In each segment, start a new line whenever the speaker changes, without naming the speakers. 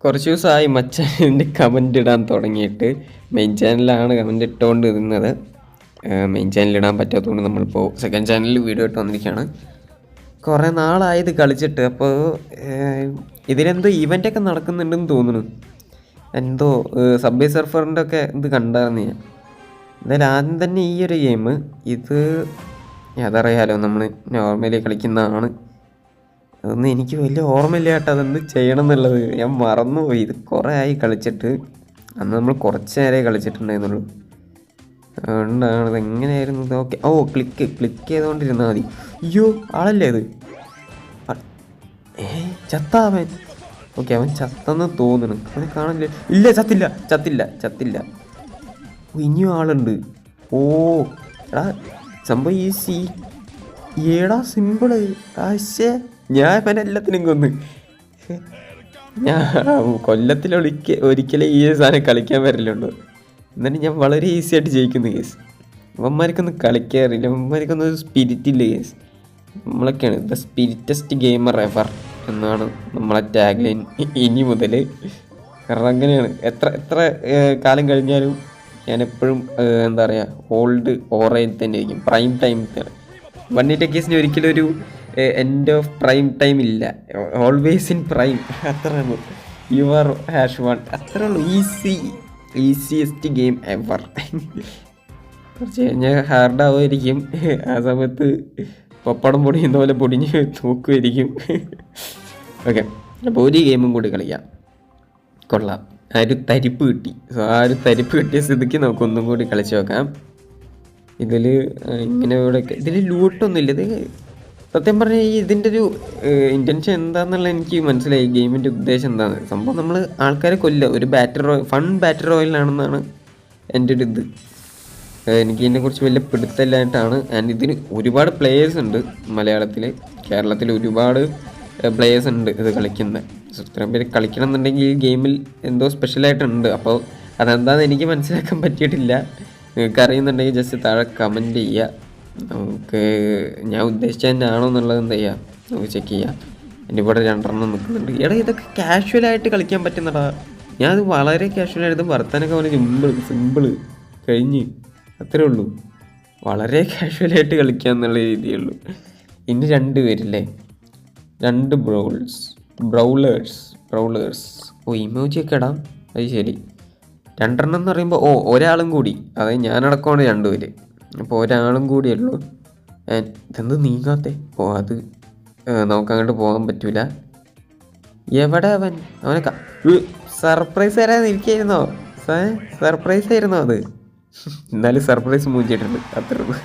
കുറച്ച് ദിവസമായി മച്ചാൻ്റെ കമൻ്റ് ഇടാൻ തുടങ്ങിയിട്ട്. മെയിൻ ചാനലിലാണ് കമൻ്റ് ഇട്ടുകൊണ്ട് ഇരുന്നത്. മെയിൻ ചാനൽ ഇടാൻ പറ്റാത്തതുകൊണ്ട് നമ്മളിപ്പോൾ സെക്കൻഡ് ചാനലിൽ വീഡിയോ ഇട്ട് വന്നിരിക്കുകയാണ്. കുറേ നാളായത് കളിച്ചിട്ട്. അപ്പോൾ ഇതിലെന്തോ ഇവൻ്റൊക്കെ നടക്കുന്നുണ്ടെന്ന് തോന്നുന്നു. എന്തോ സബ്വേ സർഫറിൻ്റെ ഒക്കെ ഇത് കണ്ടായിരുന്നു ഞാൻ. എന്തായാലും ആദ്യം തന്നെ ഈ ഒരു ഗെയിം ഇത് അതറിയാലോ, നമ്മൾ നോർമലി കളിക്കുന്നതാണ്. അതൊന്നും എനിക്ക് വലിയ ഓർമ്മയില്ല കേട്ടോ, അതെന്ത് ചെയ്യണം എന്നുള്ളത് ഞാൻ മറന്നുപോയി. ഇത് കുറേ ആയി കളിച്ചിട്ട്. അന്ന് നമ്മൾ കുറച്ച് നേരമേ കളിച്ചിട്ടുണ്ടായിരുന്നുള്ളൂ. അതുകൊണ്ടാണ് ഇത് എങ്ങനെയായിരുന്നു ഇത്. ഓക്കെ, ക്ലിക്ക് ചെയ്തുകൊണ്ടിരുന്നാൽ മതി. അയ്യോ, ആളല്ലേ അത്? ചത്താവൻ. ഓക്കെ, അവൻ ചത്തെന്ന് തോന്നുന്നു. അവനെ കാണില്ല. ഇല്ല, ചത്തില്ല. ഇനിയും ആളുണ്ട്. എടാ സംഭവം ഈസി. ഏടാ സിമ്പിള്. ആശേ, ഞാൻ ഇവനെ എല്ലാത്തിനും കൊന്ന്. ഞാൻ ഒരിക്കലേ ഈ സാധനം കളിക്കാൻ വരില്ലുണ്ടോ. എന്നിട്ട് ഞാൻ വളരെ ഈസി ആയിട്ട് ജയിക്കുന്നു കേസ്. അവന്മാർക്കൊന്നും കളിക്കാറില്ല, അവന്മാർക്കൊന്നും ഒരു സ്പിരിറ്റ് ഇല്ല കേസ്. നമ്മളൊക്കെയാണ് ദ സ്പിരിറ്റസ്റ്റ് ഗെയിമർ എവർ എന്നാണ് നമ്മളെ ടാഗ് ലൈൻ ഇനി മുതൽ. കാരണം അങ്ങനെയാണ്. എത്ര കാലം കഴിഞ്ഞാലും ഞാനെപ്പോഴും എന്താ പറയുക, ഓൾഡ് ഓറയിൽ തന്നെ ആയിരിക്കും. പ്രൈം ടൈം തന്നെ. വണ്ണിൻ്റെ കേസിന് ഒരിക്കലും ഒരു എൻഡ് ഓഫ് പ്രൈം ടൈം ഇല്ല. Always in prime. അത്രയുള്ളൂ. You are #1. അത്രേ ഉള്ളൂ. Easiest game ever. കുറച്ച് കഴിഞ്ഞാൽ ഹാർഡാവുമായിരിക്കും. ആ സമയത്ത് പപ്പടം പൊടിയുന്ന പോലെ പൊടിഞ്ഞ് തൂക്കുമായിരിക്കും. ഓക്കെ, അപ്പോൾ ഒരു ഗെയിമും കൂടി കളിക്കാം. കൊള്ളാം. ആ ഒരു തരിപ്പ് കിട്ടി. സോ ആ ഒരു തരിപ്പ് കിട്ടിയ സ്ഥിതിക്ക് നമുക്കൊന്നും കൂടി കളിച്ച് നോക്കാം. ഇതിൽ ഇങ്ങനെ ഇതിൽ ലൂട്ടൊന്നുമില്ല. ഇത് സത്യം പറഞ്ഞാൽ ഇതിൻ്റെ ഒരു ഇൻറ്റൻഷൻ എന്താണെന്നുള്ള എനിക്ക് മനസ്സിലായി. ഗെയിമിൻ്റെ ഉദ്ദേശം എന്താണ്. സംഭവം നമ്മൾ ആൾക്കാരെ കൊല്ലുക, ഒരു ഫൺ ബാറ്റർ റോയലാണെന്നാണ് എൻ്റെ ഒരു ഇത്. എനിക്ക് ഇതിനെക്കുറിച്ച് വലിയ പിടുത്തമില്ലായിട്ടാണ്. ആൻഡ് ഇതിന് ഒരുപാട് പ്ലേയേഴ്സ് ഉണ്ട്. മലയാളത്തിൽ, കേരളത്തിൽ ഒരുപാട് പ്ലേയേഴ്സ് ഉണ്ട് ഇത് കളിക്കുന്നത്. ഇത്രയും പേര് കളിക്കണം എന്നുണ്ടെങ്കിൽ ഈ ഗെയിമിൽ എന്തോ സ്പെഷ്യലായിട്ടുണ്ട്. അപ്പോൾ അതെന്താണെന്ന് എനിക്ക് മനസ്സിലാക്കാൻ പറ്റിയിട്ടില്ല. നിങ്ങൾക്ക് അറിയുന്നുണ്ടെങ്കിൽ ജസ്റ്റ് താഴെ കമൻറ്റ് ചെയ്യുക. നമുക്ക് ഞാൻ ഉദ്ദേശിച്ച തന്നെ ആണോ എന്നുള്ളത് എന്താ ചെയ്യുക, നമുക്ക് ചെക്ക് ചെയ്യാം. എൻ്റെ ഇവിടെ 2 നിൽക്കുന്നുണ്ട്. ഇതൊക്കെ കാഷ്വലായിട്ട് കളിക്കാൻ പറ്റുന്നടാ. ഞാനത് വളരെ കാഷ്വലായിട്ട് വർത്താനൊക്കെ വളരെ സിമ്പിള് കഴിഞ്ഞ് അത്രേ ഉള്ളൂ. വളരെ കാഷ്വലായിട്ട് കളിക്കുക എന്നുള്ള രീതിയുള്ളൂ. ഇനി 2 പേരില്ലേ, 2 ബ്രൗളേഴ്സ്. ഇമോജിയൊക്കെ ഇടാം. അത് ശരി. 2 എന്ന് പറയുമ്പോൾ ഒരാളും കൂടി, അതായത് ഞാനടക്കമാണ് 2 പേര്. അപ്പോൾ ഒരാളും കൂടിയുള്ളൂ. ഇതെന്ത് നീങ്ങാത്തെ? അത് നമുക്ക് അങ്ങോട്ട് പോകാൻ പറ്റൂല. എവിടെ അവനെ സർപ്രൈസ് തരാൻ ഇരിക്കായിരുന്നോ? സർപ്രൈസ് ആയിരുന്നോ അത്? എന്നാലും സർപ്രൈസ് മൂഞ്ചിട്ടുണ്ട്. അത്രേ ഉള്ളൂ.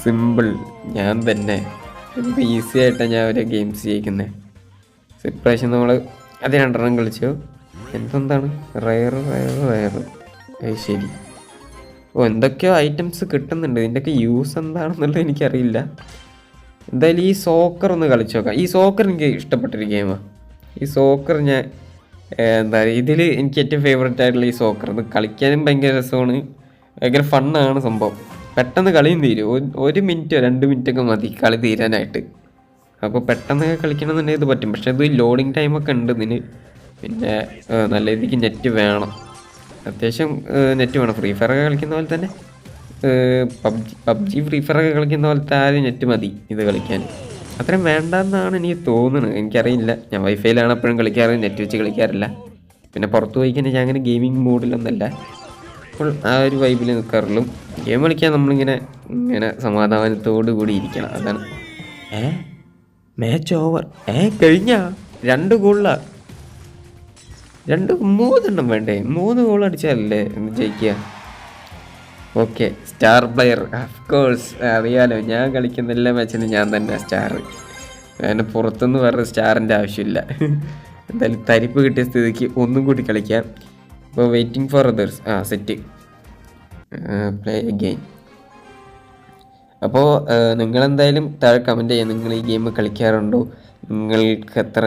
സിമ്പിൾ. ഞാൻ തന്നെ എന്ത് ഈസി ആയിട്ടാണ് ഞാൻ ഒരു ഗെയിംസ് ജയിക്കുന്നത്. ഇപ്രാവശ്യം നമ്മൾ അത് 2 കളിച്ചു. എന്താണ് റയർ. അത് ശരി. എന്തൊക്കെയോ ഐറ്റംസ് കിട്ടുന്നുണ്ട്. ഇതിൻ്റെയൊക്കെ യൂസ് എന്താണെന്നുള്ളത് എനിക്കറിയില്ല. എന്തായാലും ഈ സോക്കർ ഒന്ന് കളിച്ചു നോക്കാം. ഈ സോക്കർ എനിക്ക് ഇഷ്ടപ്പെട്ടൊരു ഗെയിമാണ്. ഈ സോക്കർ ഞാൻ എന്താ പറയുക, ഇതിൽ എനിക്ക് ഏറ്റവും ഫേവറേറ്റ് ആയിട്ടുള്ള ഈ സോക്കർ. ഇത് കളിക്കാനും ഭയങ്കര രസമാണ്, ഭയങ്കര ഫണ്ണാണ് സംഭവം. പെട്ടെന്ന് കളിയും തീരും. 1 മിനിറ്റോ 2 മിനിറ്റൊക്കെ മതി കളി തീരാനായിട്ട്. അപ്പോൾ പെട്ടെന്ന് കളിക്കണമെന്നുണ്ടെങ്കിൽ ഇത് പറ്റും. പക്ഷേ ഇത് ലോഡിങ് ടൈമൊക്കെ ഉണ്ട് ഇതിന്. പിന്നെ നല്ല രീതിക്ക് നെറ്റ് വേണം, അത്യാവശ്യം നെറ്റ് വേണം. ഫ്രീ ഫയറൊക്കെ കളിക്കുന്ന പോലെ തന്നെ പബ്ജി ഫ്രീ ഫയറൊക്കെ കളിക്കുന്ന പോലത്തെ ആ ഒരു നെറ്റ് മതി ഇത് കളിക്കാൻ. അത്രയും വേണ്ടെന്നാണ് എനിക്ക് തോന്നുന്നത്. എനിക്കറിയില്ല. ഞാൻ വൈഫൈയിലാണ് എപ്പോഴും കളിക്കാറ്, നെറ്റ് വെച്ച് കളിക്കാറില്ല. പിന്നെ പുറത്ത് പോയി കഴിഞ്ഞാൽ ഞാൻ അങ്ങനെ ഗെയിമിങ് മൂഡിലൊന്നല്ല. അപ്പോൾ ആ ഒരു വൈബിൽ നിൽക്കാറുള്ളൂ. ഗെയിം കളിക്കാൻ നമ്മളിങ്ങനെ സമാധാനത്തോടു കൂടി ഇരിക്കണം. അതാണ്. Match over. കഴിഞ്ഞ 2 ഗോളിലാണ്. 3 വേണ്ടേ? 3 ഗോൾ അടിച്ചാലല്ലേ ജയിക്കുക. Okay, star player. അഫ്കോഴ്സ് അറിയാലോ, ഞാൻ കളിക്കുന്ന എല്ലാ മാച്ചിനും ഞാൻ തന്നെ സ്റ്റാർ. അതിന് പുറത്തുനിന്ന് വേറെ സ്റ്റാറിൻ്റെ ആവശ്യമില്ല. എന്തായാലും തരിപ്പ് കിട്ടിയ സ്ഥിതിക്ക് ഒന്നും കൂടി കളിക്കാം. അപ്പോൾ waiting for others. Set play game. അപ്പോൾ നിങ്ങളെന്തായാലും താഴെ കമൻറ്റ് ചെയ്യാം. നിങ്ങൾ ഈ ഗെയിം കളിക്കാറുണ്ടോ? നിങ്ങൾക്ക് എത്ര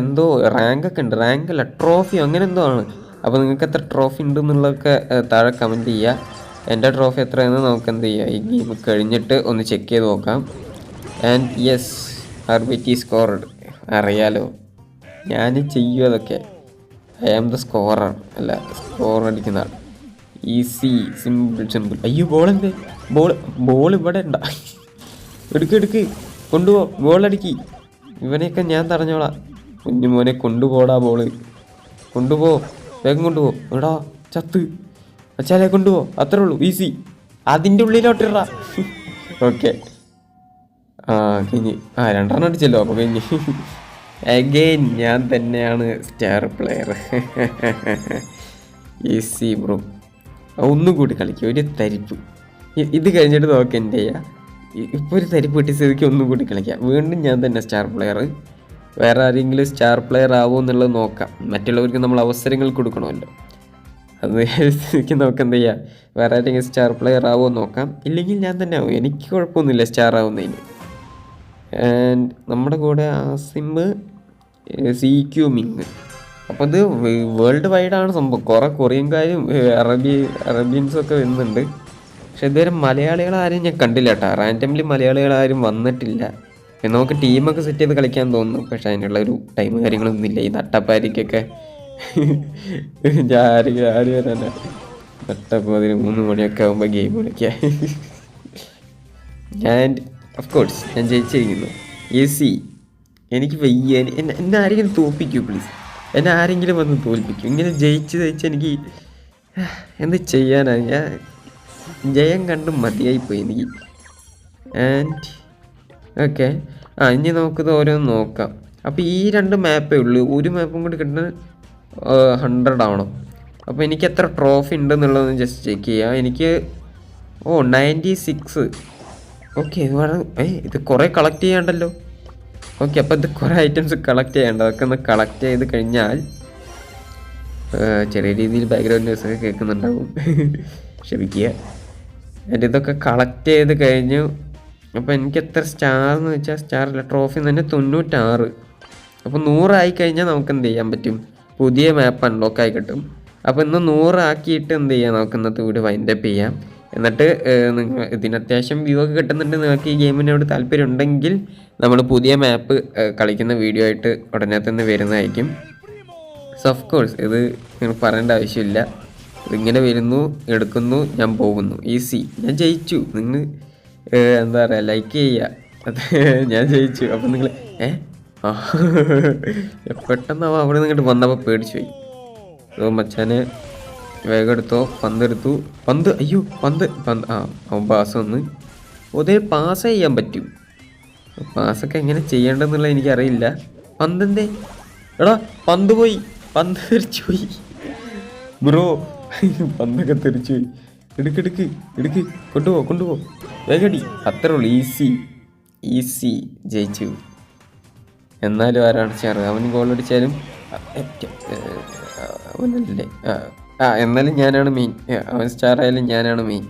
എന്തോ റാങ്കൊക്കെ ഉണ്ട്. റാങ്കല്ല, ട്രോഫിയോ അങ്ങനെ എന്തോ ആണ്. അപ്പോൾ നിങ്ങൾക്ക് എത്ര ട്രോഫി ഉണ്ടെന്നുള്ളതൊക്കെ താഴെ കമൻറ്റ് ചെയ്യുക. എൻ്റെ ട്രോഫി എത്രയെന്ന് നമുക്ക് എന്ത് ചെയ്യുക, ഈ ഗെയിം കഴിഞ്ഞിട്ട് ഒന്ന് ചെക്ക് ചെയ്ത് നോക്കാം. ആൻഡ് യെസ്, RBT സ്കോർഡ് അറിയാലോ. ഞാൻ ചെയ്യും അതൊക്കെ. ഐ ആം ദ സ്കോറർ, അല്ല സ്കോർ അടിക്കുന്ന ആൾ. Easy, simple simple. അയ്യോ ബോളെന്തേ? ബോൾ ഇവിടെ ഉണ്ടാ. എടുക്ക് കൊണ്ടുപോ, ബോളടിക്ക്. ഇവനെയൊക്കെ ഞാൻ തടഞ്ഞോളാം. കുഞ്ഞുമോനെ കൊണ്ടുപോടാ, ബോള് കൊണ്ടുപോ, വേഗം കൊണ്ടുപോ. എടാ ചത്ത് അച്ചാലെ, കൊണ്ടുപോ, അത്രേ ഉള്ളൂ. ഈസി, അതിൻ്റെ ഉള്ളിലോട്ടിടാ. ഓക്കെ, കഴിഞ്ഞ്. രണ്ടെണ്ണം അടിച്ചല്ലോ, അപ്പോൾ കഴിഞ്ഞ്. അഗെയിൻ ഞാൻ തന്നെയാണ് സ്റ്റാർ പ്ലെയർ. Easy bro. ഒന്നും കൂടി കളിക്കും, ഒരു തരിപ്പ്. ഇത് കഴിഞ്ഞിട്ട് നോക്കാം എൻ്റെ ചെയ്യാം. ഇപ്പോൾ ഒരു തരിപ്പ് കിട്ടിയ സ്ഥിതിക്ക് ഒന്നും കൂടി കളിക്കാം. വീണ്ടും ഞാൻ തന്നെ സ്റ്റാർ പ്ലെയർ. വേറെ ആരെങ്കിലും സ്റ്റാർ പ്ലെയർ ആവുമോ എന്നുള്ളത് നോക്കാം. മറ്റുള്ളവർക്ക് നമ്മൾ അവസരങ്ങൾ കൊടുക്കണമല്ലോ. അത് സ്ഥിതിക്ക് നോക്കാം എന്ത് ചെയ്യുക, വേറെ ആരെങ്കിലും സ്റ്റാർ പ്ലെയർ ആവുമോ നോക്കാം. ഇല്ലെങ്കിൽ ഞാൻ തന്നെ ആവും, എനിക്ക് കുഴപ്പമൊന്നുമില്ല സ്റ്റാർ ആവുന്നതിന്. ആൻഡ് നമ്മുടെ കൂടെ ആസിമ്, CQ മിങ്. അപ്പോൾ ഇത് വേൾഡ് വൈഡാണ് സംഭവം. കുറേ കൊറിയൻകാരും അറബിയൻസൊക്കെ വരുന്നുണ്ട്. പക്ഷെ ഇതുവരെ മലയാളികളാരും ഞാൻ കണ്ടില്ല കേട്ടോ. റാൻഡംലി മലയാളികളാരും വന്നിട്ടില്ല. നമുക്ക് ടീമൊക്കെ സെറ്റ് ചെയ്ത് കളിക്കാൻ തോന്നുന്നു. പക്ഷെ അതിനുള്ള ഒരു ടൈം കാര്യങ്ങളൊന്നും ഇല്ല. ഈ നട്ടപ്പാരിക്കൊക്കെ ആര് വരാനാ? നട്ടപ്പ് 3 മണിയൊക്കെ ആകുമ്പോൾ ഗെയിം കളിക്കുക. ആൻഡ് ഓഫ് കോഴ്സ് ഞാൻ ജയിച്ചിരിക്കുന്നു. ഈസി. എനിക്ക് വയ്യ. എന്നെ ആരെങ്കിലും തോൽപ്പിക്കൂ പ്ലീസ്. എന്നെ ആരെങ്കിലും വന്ന് തോൽപ്പിക്കും. ഇങ്ങനെ ജയിച്ച് എനിക്ക് എന്ത് ചെയ്യാനാണ്? ഞാൻ ജയം കണ്ടും മതിയായിപ്പോയി എനിക്ക്. ആൻഡ് ഓക്കെ, ഇനി നമുക്കിത് ഓരോന്ന് നോക്കാം. അപ്പോൾ ഈ 2 മാപ്പേ ഉള്ളൂ. ഒരു മാപ്പും കൂടി കിട്ടുന്ന 100 ആവണം. അപ്പോൾ എനിക്ക് എത്ര ട്രോഫി ഉണ്ടെന്നുള്ളതൊന്ന് ജസ്റ്റ് ചെക്ക് ചെയ്യാം. എനിക്ക് 96. ഓക്കെ, ഇത് കുറേ കളക്ട് ചെയ്യാണ്ടല്ലോ. ഓക്കെ, അപ്പോൾ ഇത് കുറേ ഐറ്റംസ് കളക്ട് ചെയ്യേണ്ട. അതൊക്കെ ഒന്ന് കളക്ട് ചെയ്ത് കഴിഞ്ഞാൽ ചെറിയ രീതിയിൽ ബാക്ക്ഗ്രൗണ്ട് ന്യൂസൊക്കെ കേൾക്കുന്നുണ്ടാവും, ക്ഷമിക്കുക. എന്നിട്ട് ഇതൊക്കെ കളക്ട് ചെയ്ത് കഴിഞ്ഞു. അപ്പോൾ എനിക്ക് എത്ര സ്റ്റാർ എന്ന് വെച്ചാൽ, സ്റ്റാറില്ല, ട്രോഫി തന്നെ 96. അപ്പോൾ 100 ആയിക്കഴിഞ്ഞാൽ നമുക്ക് എന്ത് ചെയ്യാൻ പറ്റും? പുതിയ മാപ്പ് അൺലോക്കായി കിട്ടും. അപ്പോൾ ഇന്ന് 100 ആക്കിയിട്ട് എന്ത് ചെയ്യാം, നമുക്ക് ഇന്നത്തെ വീഡിയോ വൈൻഡപ്പ് ചെയ്യാം. എന്നിട്ട് നിങ്ങൾ ഇതിന് അത്യാവശ്യം വ്യൂ ഒക്കെ കിട്ടുന്നുണ്ട്, നിങ്ങൾക്ക് ഈ ഗെയിമിനോട് താല്പര്യം ഉണ്ടെങ്കിൽ നമ്മൾ പുതിയ മാപ്പ് കളിക്കുന്ന വീഡിയോ ആയിട്ട് ഉടനെ തന്നെ വരുന്നതായിരിക്കും. സോ ഓഫ് കോഴ്സ് ഇത് നിങ്ങൾ പറയേണ്ട ആവശ്യമില്ല. ഇതിങ്ങനെ വരുന്നു, എടുക്കുന്നു, ഞാൻ പോകുന്നു. ഈസി, ഞാൻ ജയിച്ചു. നിങ്ങൾ എന്താ പറയുക, ലൈക്ക് ചെയ്യുക. അത് ഞാൻ ജയിച്ചു. അപ്പം നിങ്ങൾ പെട്ടെന്ന് അവിടെ നിന്നിട്ട് വന്നപ്പോൾ പേടിച്ചു പോയി. സോ മച്ചാനെ വേഗം എടുത്തോ, പന്തെടുത്തു. അയ്യോ പന്ത് അവൻ പാസ് വന്ന്. അതേ പാസ് ചെയ്യാൻ പറ്റും. പാസ്സൊക്കെ എങ്ങനെ ചെയ്യേണ്ടതെന്നുള്ളത് എനിക്കറിയില്ല. പന്തെന്തേ? എടാ പന്ത് പോയി, പന്ത് തെറിച്ചു പോയി ബ്രോ. പന്തൊക്കെ തെറിച്ചു പോയി. എടുക്ക് കൊണ്ടുപോ വേഗടി. അത്രേ ഉള്ളൂ. ഈസി ജയിച്ചു. എന്നാലും ആരാണ് സ്റ്റാർ? അവന് ഗോൾ അടിച്ചാലും അവനല്ലേ? എന്നാലും ഞാനാണ് മെയിൻ. അവൻ സ്റ്റാർ ആയാലും ഞാനാണ് മെയിൻ.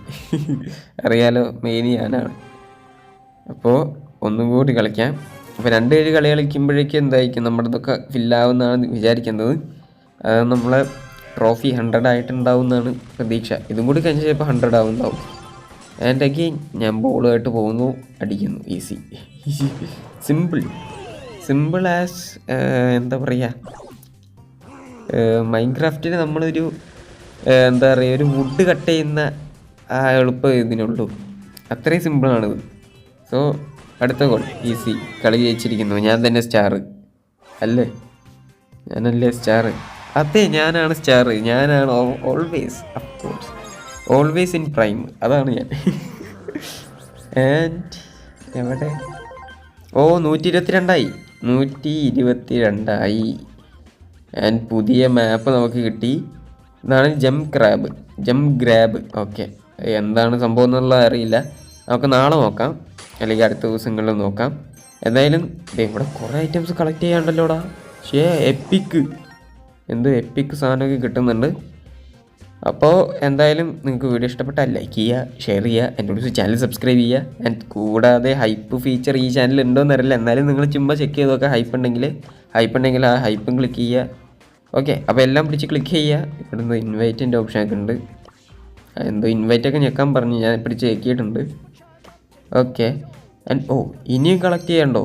അറിയാലോ, മെയിൻ ഞാനാണ്. അപ്പോൾ ഒന്നും കൂടി കളിക്കാം. അപ്പോൾ 2 കളി കളിക്കുമ്പോഴേക്കും എന്തായിരിക്കും നമ്മുടെ ഇതൊക്കെ ഫില്ലാവുമെന്നാണ് വിചാരിക്കുന്നത്. അത് നമ്മളെ ട്രോഫി 100 ആയിട്ടുണ്ടാവും എന്നാണ് പ്രതീക്ഷ. ഇതും കൂടി കഴിഞ്ഞാൽ ചിലപ്പോൾ 100 ആവുന്നുണ്ടാവും. ആൻഡ് അഗെയിൻ ഞാൻ ബോളുമായിട്ട് പോകുന്നു, അടിക്കുന്നു. ഈസി, സിമ്പിൾ ആസ് എന്താ പറയുക, മൈൻക്രാഫ്റ്റിന് നമ്മളൊരു എന്താ പറയുക, ഒരു വുഡ് കട്ട് ചെയ്യുന്ന എളുപ്പം ഇതിനുള്ളൂ. അത്രയും സിമ്പിളാണിത്. സോ അടുത്ത ഗോൾ ഈസി. കളി ജയിച്ചിരിക്കുന്നു. ഞാൻ തന്നെ സ്റ്റാർ അല്ലേ? ഞാനല്ലേ സ്റ്റാർ? അതെ, ഞാനാണ് സ്റ്റാർ. ഞാനാണ് always, of course, always in prime. അതാണ് ഞാൻ. ആൻഡ് എവിടെ? 122 122. ആൻഡ് പുതിയ മാപ്പ് നമുക്ക് കിട്ടി. ഇതാണ് ജം ഗ്രാബ്. ഓക്കെ, എന്താണ് സംഭവം എന്നുള്ളത് അറിയില്ല. നമുക്ക് നാളെ നോക്കാം, അല്ലെങ്കിൽ അടുത്ത ദിവസങ്ങളിൽ നോക്കാം. എന്തായാലും ഇവിടെ കുറേ ഐറ്റംസ് കളക്ട് ചെയ്യാണ്ടല്ലോടാ. എപ്പിക്ക് സാധനമൊക്കെ കിട്ടുന്നുണ്ട്. അപ്പോൾ എന്തായാലും നിങ്ങൾക്ക് വീഡിയോ ഇഷ്ടപ്പെട്ടാൽ ലൈക്ക് ചെയ്യുക, ഷെയർ ചെയ്യുക, എൻ്റെ ഒരു ചാനൽ സബ്സ്ക്രൈബ് ചെയ്യുക. ആൻഡ് കൂടാതെ ഹൈപ്പ് ഫീച്ചർ ഈ ചാനൽ ഉണ്ടോയെന്ന് അറിയില്ല, എന്നാലും നിങ്ങൾ ചുമ്മാ ചെക്ക് ചെയ്ത് നോക്കുക. ഹൈപ്പ് ഉണ്ടെങ്കിൽ ആ ഹൈപ്പും ക്ലിക്ക് ചെയ്യുക. ഓക്കെ, അപ്പോൾ എല്ലാം പിടിച്ച് ക്ലിക്ക് ചെയ്യുക. ഇവിടുന്ന് ഇൻവൈറ്റിൻ്റെ ഓപ്ഷനൊക്കെ ഉണ്ട്. എന്തോ ഇൻവൈറ്റൊക്കെ ഞെക്കാൻ പറഞ്ഞു, ഞാൻ പിടിച്ച് ഞെക്കിയിട്ടുണ്ട്. ഓക്കെ, ആൻഡ് ഇനിയും കളക്ട് ചെയ്യണ്ടോ?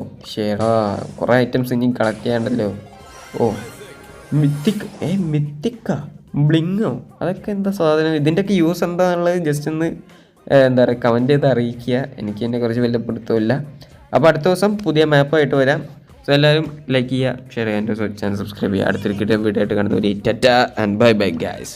കുറേ ഐറ്റംസ് ഇനിയും കളക്ട് ചെയ്യാണ്ടല്ലോ. ഓ മിത്തിക്കാ ബ്ലിങ്ങോ അതൊക്കെ എന്താ സാധനം? ഇതിൻ്റെയൊക്കെ യൂസ് എന്താണെന്നുള്ളത് ജസ്റ്റ് ഒന്ന് എന്താ പറയുക കമൻറ്റ് ചെയ്ത് അറിയിക്കുക. എനിക്ക് എന്നെ കുറച്ച് വലിയ പിടുത്തമില്ല. അപ്പോൾ അടുത്ത ദിവസം പുതിയ മാപ്പായിട്ട് വരാം. സോ എല്ലാവരും ലൈക്ക് ചെയ്യുക, ഷെയർ ചെയ്യുക, എൻ്റെ ചാനൽ സബ്സ്ക്രൈബ് ചെയ്യുക. അടുത്തൊരു കിട്ടിയ വീഡിയോ ആയിട്ട് കാണുന്നവർ Tata and bye bye guys.